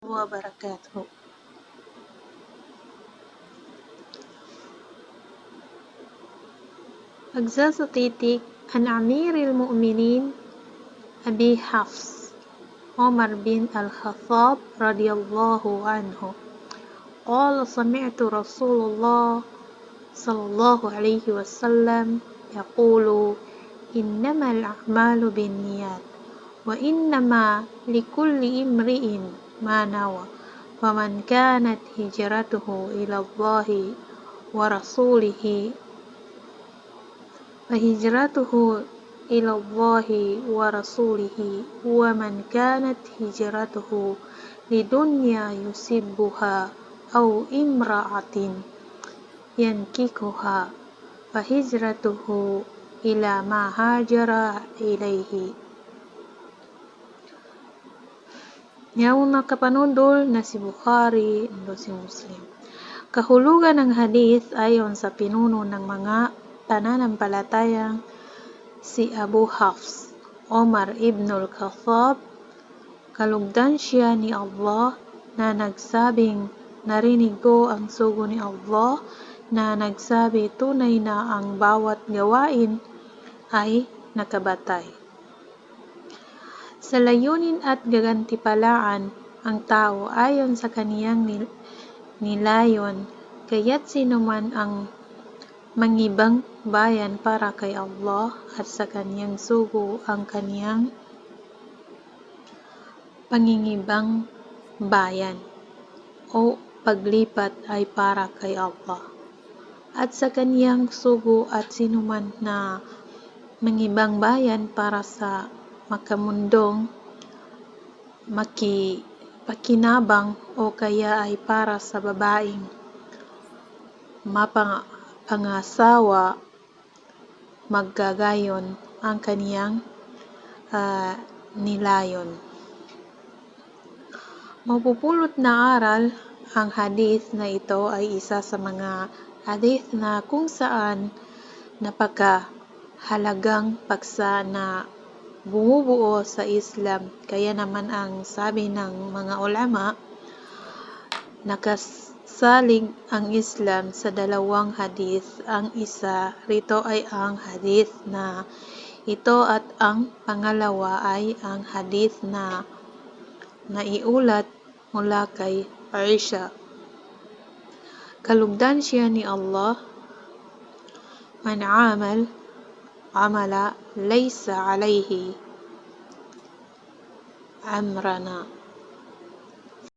وبركاته. Pagsasatitik an Amiril Mu'minin Abi Hafs Umar bin Al-Khattab radhiyallahu anhu qala sami'tu Rasulullah sallallahu alaihi wasallam yaqulu innamal a'malu binniyat wa innama likulli imri'in ma nawa faman kanat hijratuhu ila Allahi wa rasulihi فهجرته إلى الله ورسوله ومن كانت هجرته لدنيا يصيبها أو امرأة ينكحها فهجرته إلى ما هاجر إليه. Yung nakapanudol na si Bukhari o si Muslim. Kahulugan ng hadith ayon sa pinuno ng mga pananampalatayang si Abu Hafs, Umar ibn al-Khattab, kalugdan siya ni Allah na nagsabing narinig ko ang sugo ni Allah na nagsabi tunay na ang bawat gawain ay nakabatay. Sa layunin at gagantipalaan ang tao ayon sa kaniyang nilayon, kaya't sino man ang mangibang bayan para kay Allah at sa kaniyang sugo ang kaniyang pangingibang bayan o paglipat ay para kay Allah at sa kaniyang sugo at sino man na mangibang bayan para sa makamundong pakinabang o kaya ay para sa babaeng mapangasawa, maggagayon ang kaniyang nilayon. Mapupulot na aral ang hadith na ito ay isa sa mga hadith na kung saan napakahalagang paksa na bumubuo sa Islam. Kaya naman ang sabi ng mga ulama, nakasalig ang Islam sa dalawang hadith. Ang isa rito ay ang hadith na ito at ang pangalawa ay ang hadith na naiulat mula kay Aisha. Kalugdan siya ni Allah, man amala laysa alayhi amrana